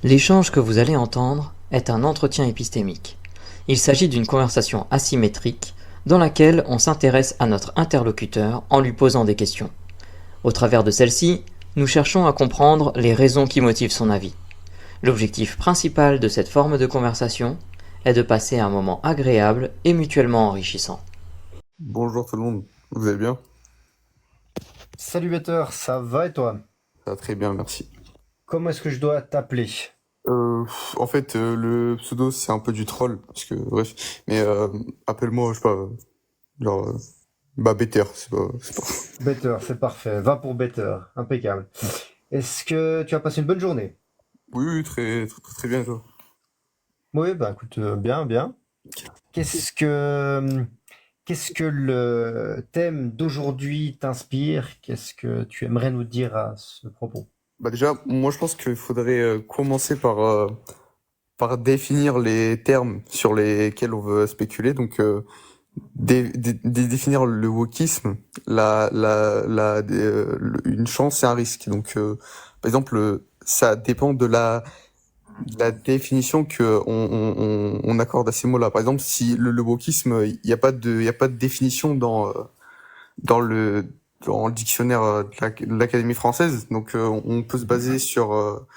L'échange que vous allez entendre est un entretien épistémique. Il s'agit d'une conversation asymétrique dans laquelle on s'intéresse à notre interlocuteur en lui posant des questions. Au travers de celle-ci, nous cherchons à comprendre les raisons qui motivent son avis. L'objectif principal de cette forme de conversation est de passer un moment agréable et mutuellement enrichissant. Bonjour tout le monde, vous allez bien? Salut Better, ça va et toi? Ça va très bien, merci. Comment est-ce que je dois t'appeler? Le pseudo c'est un peu du troll, parce que bref, mais appelle-moi, je sais pas, genre, Better, c'est pas... Better, c'est parfait. Va pour Better, impeccable. Est-ce que tu as passé une bonne journée? Oui, oui, très bien, toi. Oui, bah écoute, bien, bien. Qu'est-ce que, qu'est-ce que le thème d'aujourd'hui t'inspire? Qu'est-ce que tu aimerais nous dire à ce propos? Bah déjà, moi je pense qu'il faudrait commencer par définir les termes sur lesquels on veut spéculer, donc définir le wokisme, une chance et un risque. Donc, par exemple, ça dépend de la définition que on accorde à ces mots-là. Par exemple, si le wokisme, il y a pas de définition dans le dans le dictionnaire de l'Académie française. Donc, on peut se baser sur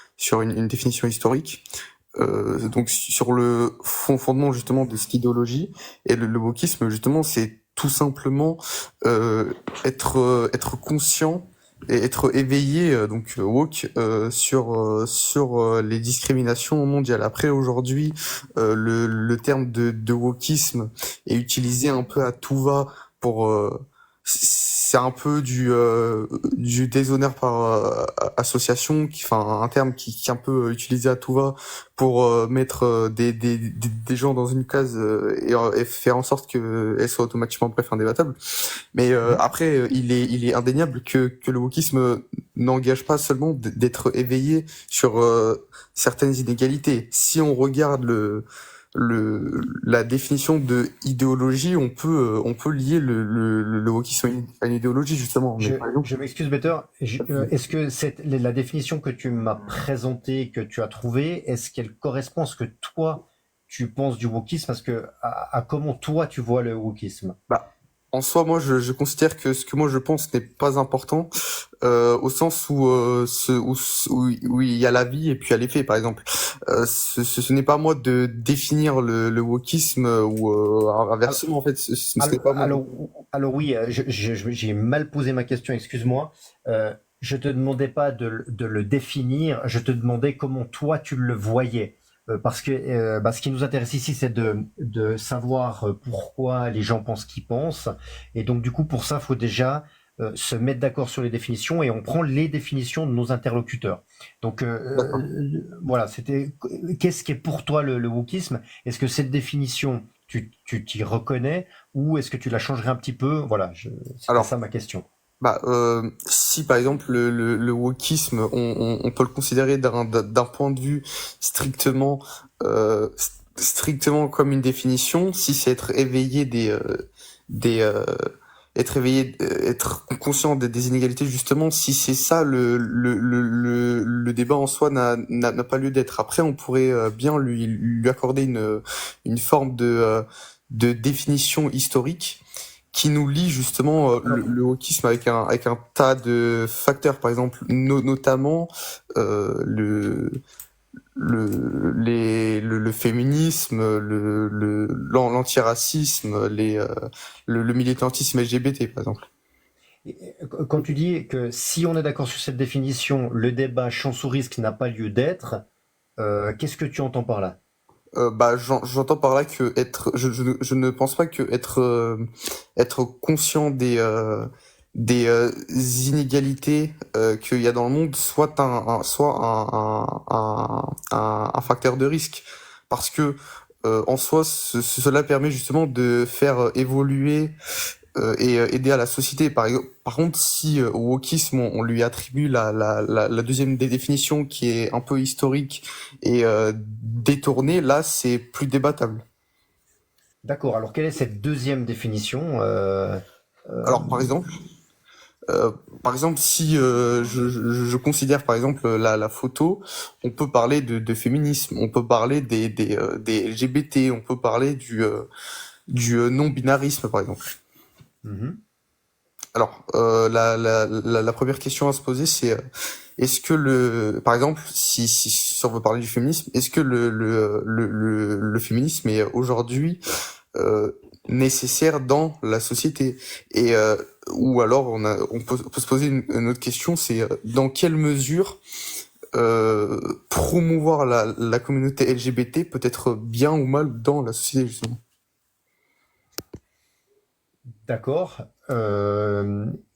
une définition historique. Donc sur le fondement justement de cette idéologie et le wokisme justement c'est tout simplement être conscient et être éveillé donc woke sur les discriminations mondiales. Après aujourd'hui le terme de wokisme est utilisé un peu à tout va pour c'est un peu du déshonneur par association, enfin un terme qui est un peu utilisé à tout va pour mettre des gens dans une case et faire en sorte qu'elles soient automatiquement bref indébattables. Mais Mhm. après, il est indéniable que le wokisme n'engage pas seulement d'être éveillé sur certaines inégalités. Si on regarde la définition de idéologie, on peut lier le wokisme à une idéologie justement. Mais Je, par exemple, je m'excuse Better. Est-ce que la définition que tu m'as présentée, que tu as trouvée, est-ce qu'elle correspond à ce que toi tu penses du wokisme? Parce que à comment toi tu vois le wokisme? bah, en soi, moi, je considère que ce que moi je pense n'est pas important, au sens où, où il y a la vie et puis il y a les faits, par exemple. Ce n'est pas à moi de définir le wokisme ou inversement, en fait, ce n'est Alors, pas moi. alors, alors oui, j'ai mal posé ma question, excuse-moi. Je te demandais pas de le définir, je te demandais comment toi tu le voyais. Parce que ce qui nous intéresse ici, c'est de savoir pourquoi les gens pensent qu'ils pensent. Et donc du coup, pour ça, il faut déjà se mettre d'accord sur les définitions et on prend les définitions de nos interlocuteurs. Donc D'accord. voilà, c'était qu'est-ce qui est pour toi le wokisme? Est-ce que cette définition, tu t'y reconnais? Ou est-ce que tu la changerais un petit peu? Voilà, c'était Alors, ça ma question. si par exemple le wokisme, on peut le considérer d'un point de vue strictement strictement comme une définition, si c'est être éveillé des être éveillé, être conscient des inégalités justement, si c'est ça le débat en soi n'a pas lieu d'être. Après, on pourrait bien lui accorder une forme de définition historique qui nous lie justement Alors, le wokisme avec un tas de facteurs, par exemple, notamment le le féminisme, l'antiracisme, le militantisme LGBT, par exemple. quand tu dis que si on est d'accord sur cette définition, le débat chance ou risque n'a pas lieu d'être, qu'est-ce que tu entends par là? J'entends par là que je ne pense pas que être conscient des inégalités qu'il y a dans le monde soit soit un facteur de risque, parce que en soi cela permet justement de faire évoluer et aider à la société. Par contre, si au wokisme on lui attribue la deuxième des définitions qui est un peu historique et détournée, là c'est plus débattable. D'accord, alors quelle est cette deuxième définition? Alors par exemple, Euh, Par exemple, si je considère par exemple la photo, on peut parler de féminisme, on peut parler des LGBT, on peut parler du non-binarisme par exemple. Mhm. Alors, la première question à se poser, c'est est-ce que par exemple, si on veut parler du féminisme, est-ce que le féminisme est aujourd'hui euh, nécessaire dans la société? Et ou alors on peut se poser une autre question, c'est dans quelle mesure promouvoir la communauté LGBT peut être bien ou mal dans la société justement. D'accord.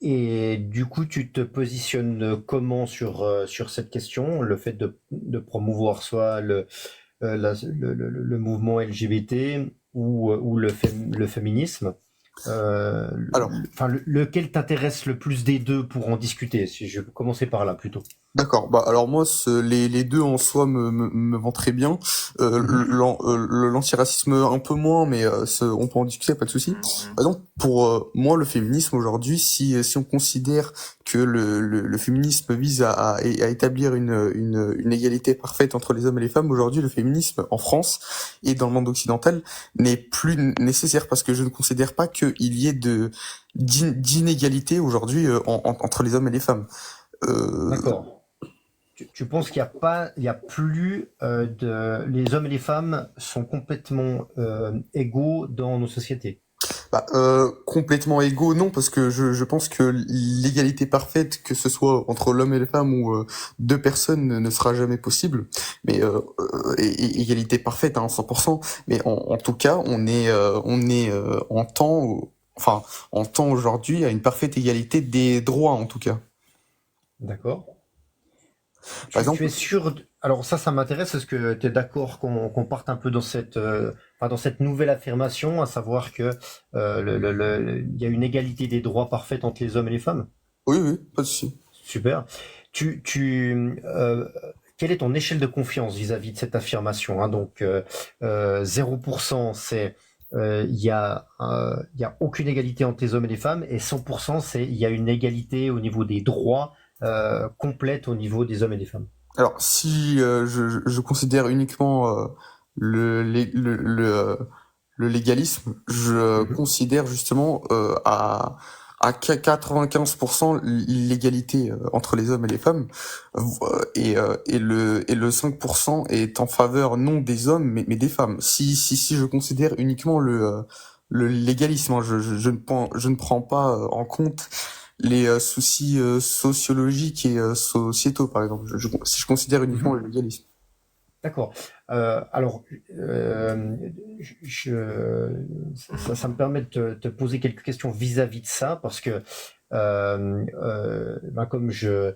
Et du coup, tu te positionnes comment sur cette question, le fait de promouvoir soit le mouvement LGBT ou le féminisme? Alors, Enfin, lequel t'intéresse le plus des deux pour en discuter? Si je vais commencer par là plutôt. d'accord. Bah alors moi, les deux en soi me vont très bien. Mhm. L'antiracisme un peu moins, mais on peut en discuter, pas de souci. Par exemple, pour moi, le féminisme aujourd'hui, si on considère que le féminisme vise à établir une égalité parfaite entre les hommes et les femmes, aujourd'hui, le féminisme en France et dans le monde occidental n'est plus nécessaire parce que je ne considère pas qu'il y ait d'inégalité aujourd'hui entre les hommes et les femmes. Euh, D'accord. Tu penses qu'il n'y a pas, il y a plus les hommes et les femmes sont complètement égaux dans nos sociétés. Complètement égaux, non, parce que je pense que l'égalité parfaite, que ce soit entre l'homme et la femme ou deux personnes, ne sera jamais possible. Mais égalité parfaite, hein, 100%. Mais en tout cas, on est enfin, en temps aujourd'hui à une parfaite égalité des droits, en tout cas. D'accord. Par Tu es exemple, sûr alors ça m'intéresse. Est-ce que tu es d'accord qu'on parte un peu dans enfin, dans cette nouvelle affirmation, à savoir que il y a une égalité des droits parfaite entre les hommes et les femmes? oui, oui, pas de souci. Super. Quelle est ton échelle de confiance vis-à-vis de cette affirmation, hein? Donc, 0%, c'est il y a aucune égalité entre les hommes et les femmes, et 100%, c'est il y a une égalité au niveau des droits complète au niveau des hommes et des femmes. Alors, si je considère uniquement le légalisme, je Mhm. considère justement à 95% l'égalité entre les hommes et les femmes, et le 5% est en faveur non des hommes mais des femmes. Si je considère uniquement le légalisme, hein, je ne prends pas en compte les soucis sociologiques et sociétaux, par exemple. Si je considère uniquement Mhm. le légalisme. D'accord. Alors, ça me permet de te poser quelques questions vis-à-vis de ça, parce que ben, comme je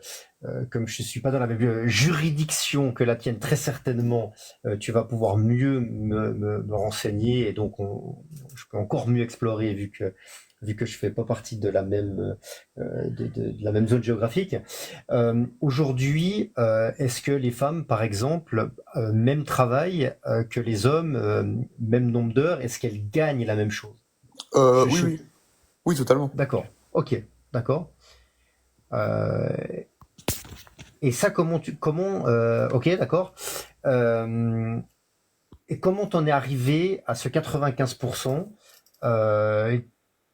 suis pas dans la même juridiction que la tienne, très certainement, tu vas pouvoir mieux me renseigner, et donc je peux encore mieux explorer, vu que je fais pas partie de la même de la même zone géographique. Aujourd'hui, est-ce que les femmes, par exemple, même travail que les hommes, même nombre d'heures, est-ce qu'elles gagnent la même chose? Oui, Je... oui, oui, totalement. D'accord. Ok. D'accord. Euh, et ça, ok, d'accord. Euh, et comment t'en es arrivé à ce 95%? euh,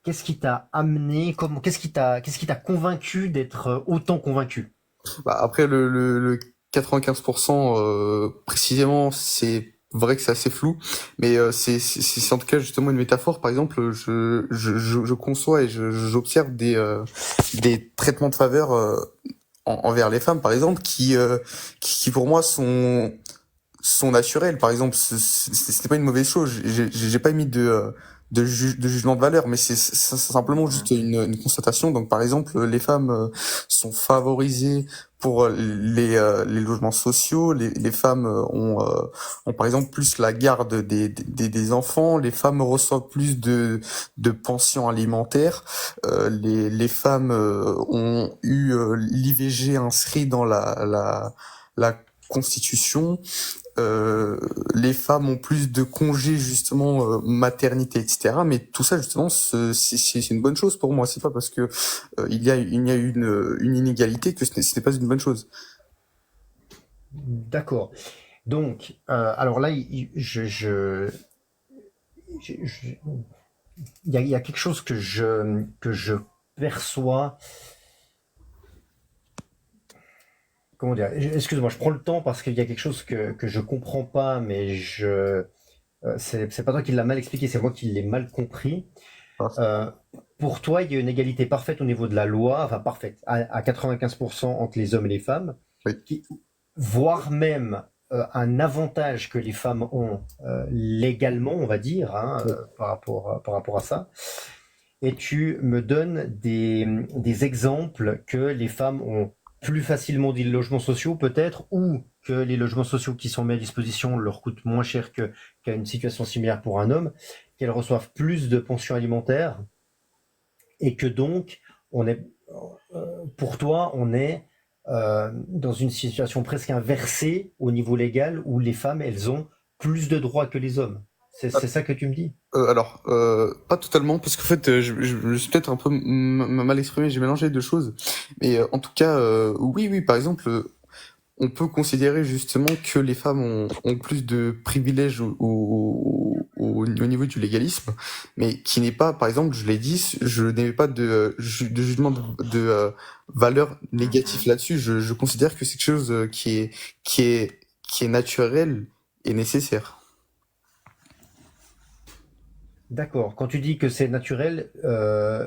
Qu'est-ce qui t'a amené? Qu'est-ce qui t'a convaincu d'être autant convaincu? Bah, après, le 95%, précisément, c'est vrai que c'est assez flou, mais c'est en tout cas justement une métaphore. Par exemple, je conçois et j'observe des traitements de faveur envers les femmes, par exemple, qui pour moi sont naturels. Par exemple, c'était pas une mauvaise chose. J'ai pas mis de jugement de valeur, mais c'est simplement juste une constatation. Donc, par exemple, les femmes sont favorisées pour les logements sociaux. Les femmes ont par exemple plus la garde des enfants. Les femmes reçoivent plus de pensions alimentaires. Les femmes ont eu l'IVG inscrit dans la Constitution. les femmes ont plus de congés justement maternité, etc. Mais tout ça justement, c'est une bonne chose pour moi. C'est pas parce que il y a une inégalité que ce n'est pas une bonne chose. D'accord. Donc, alors là, je- il y a quelque chose que je perçois. Comment dire? Excuse-moi, je prends le temps parce qu'il y a quelque chose que je comprends pas, mais c'est pas toi qui l'as mal expliqué, c'est moi qui l'ai mal compris. Enfin, Euh, pour toi, il y a une égalité parfaite au niveau de la loi, enfin parfaite, à 95% entre les hommes et les femmes, oui. qui, voire même un avantage que les femmes ont légalement, on va dire, hein, Oui. par rapport à ça. Et tu me donnes des exemples que les femmes ont plus facilement des logements sociaux peut-être, ou que les logements sociaux qui sont mis à disposition leur coûtent moins cher qu'à une situation similaire pour un homme, qu'elles reçoivent plus de pensions alimentaires, et que donc, on est, pour toi, on est dans une situation presque inversée au niveau légal où les femmes, elles ont plus de droits que les hommes. C'est ça que tu me dis? Alors, pas totalement, parce qu'en fait, je me suis peut-être un peu mal exprimé, j'ai mélangé deux choses. Mais en tout cas, oui, oui, par exemple, on peut considérer justement que les femmes ont plus de privilèges au niveau du légalisme, mais qui n'est pas, par exemple, je l'ai dit, je n'ai pas de jugement de valeur négatif là-dessus. Je considère que c'est quelque chose qui est naturel et nécessaire. D'accord. Quand tu dis que c'est naturel, euh,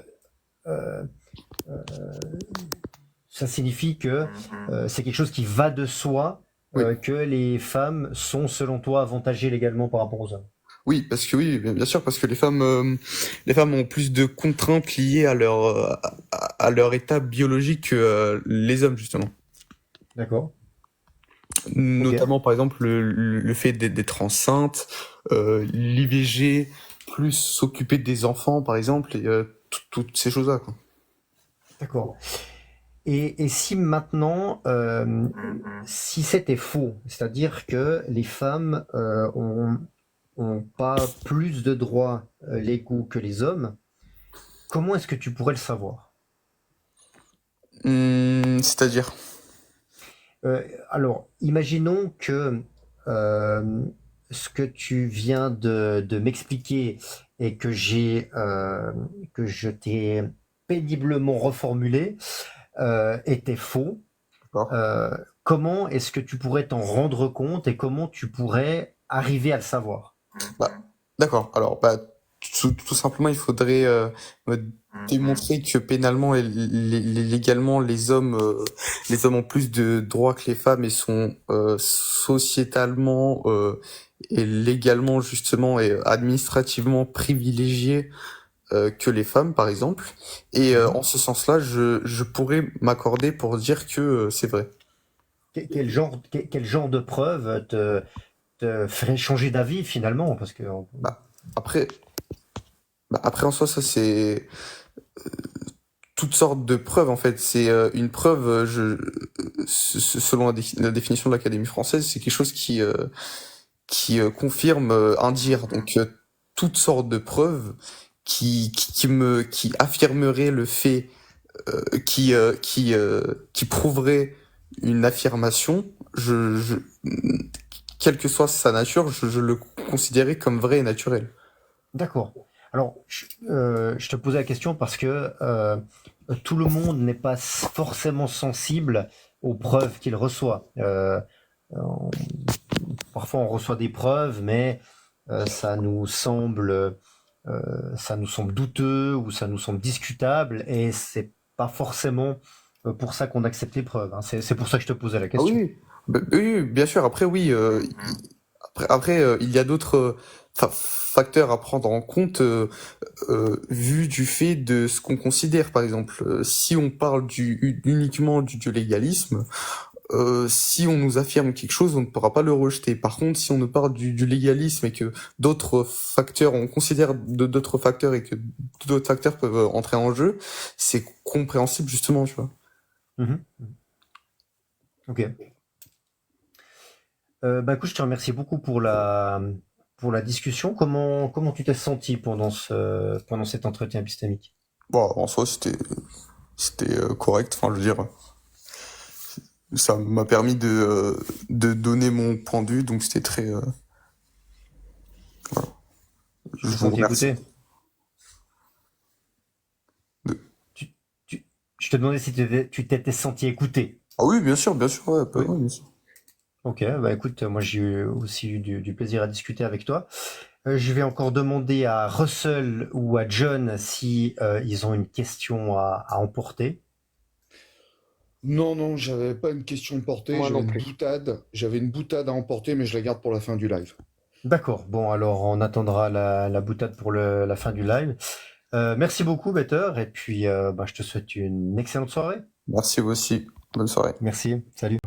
ça signifie que c'est quelque chose qui va de soi, Oui. que les femmes sont, selon toi, avantagées légalement par rapport aux hommes. Oui, parce que oui, bien sûr, parce que les femmes ont plus de contraintes liées à leur état biologique que les hommes justement. D'accord. Ok. Notamment, par exemple, le fait d'être enceinte, l'IVG, plus s'occuper des enfants, par exemple, et toutes ces choses-là, quoi. D'accord. Et si maintenant, si c'était faux, c'est-à-dire que les femmes ont pas plus de droits légaux que les hommes, comment est-ce que tu pourrais le savoir? C'est-à-dire, Alors, imaginons que euh, ce que tu viens de m'expliquer et que je t'ai péniblement reformulé était faux. d'accord. Euh, comment est-ce que tu pourrais t'en rendre compte et comment tu pourrais arriver à le savoir? Bah, d'accord. Alors, bah, tout simplement, il faudrait me démontrer que pénalement et légalement, les hommes ont plus de droits que les femmes et sont sociétalement et légalement justement et administrativement privilégiés que les femmes, par exemple. Et Mhm. en ce sens-là, je pourrais m'accorder pour dire que c'est vrai. Quel genre de preuve te ferait changer d'avis finalement? Parce que Bah, après, après en soi, ça c'est toutes sortes de preuves en fait. C'est une preuve, selon la définition de l'Académie française, c'est quelque chose qui confirme un dire. Donc toutes sortes de preuves qui affirmeraient le fait, qui prouverait une affirmation. Quelle que soit sa nature, je le considérais comme vrai et naturel. d'accord. Alors, je te posais la question parce que tout le monde n'est pas forcément sensible aux preuves qu'il reçoit. On- Parfois, on reçoit des preuves, mais ça nous semble douteux ou ça nous semble discutable, et c'est pas forcément pour ça qu'on accepte les preuves, hein. C'est pour ça que je te posais la Ah oui, question. oui. Oui, oui, bien sûr. Après, oui, il y a d'autres facteurs à prendre en compte vu du fait de ce qu'on considère. Par exemple, si on parle uniquement du légalisme, si on nous affirme quelque chose, on ne pourra pas le rejeter. Par contre, si on nous parle du légalisme et que d'autres facteurs, on considère d'autres facteurs et que d'autres facteurs peuvent entrer en jeu, c'est compréhensible justement, tu vois. Mhm. Ok. Écoute, je te remercie beaucoup pour la discussion. Comment tu t'es senti pendant cet entretien épistémique? Bon, en soi, c'était correct. Enfin, je veux dire, ça m'a permis de donner mon point de vue, donc c'était très. Voilà. Tu Je t'es vous senti remercie. écouté? Tu, je te demandais si tu t'étais senti écouté. Ah oui, bien sûr, ouais, Oui. ouais, bien sûr. Ok, écoute, moi j'ai aussi eu du plaisir à discuter avec toi. Je vais encore demander à Russell ou à John si ils ont une question à emporter. Non, non, j'avais pas une question portée, Moi j'avais non une plus. boutade. J'avais une boutade à emporter, mais je la garde pour la fin du live. D'accord, bon alors on attendra la boutade pour la fin du live. Merci beaucoup Better et puis je te souhaite une excellente soirée. Merci vous aussi. Bonne soirée. Merci, salut.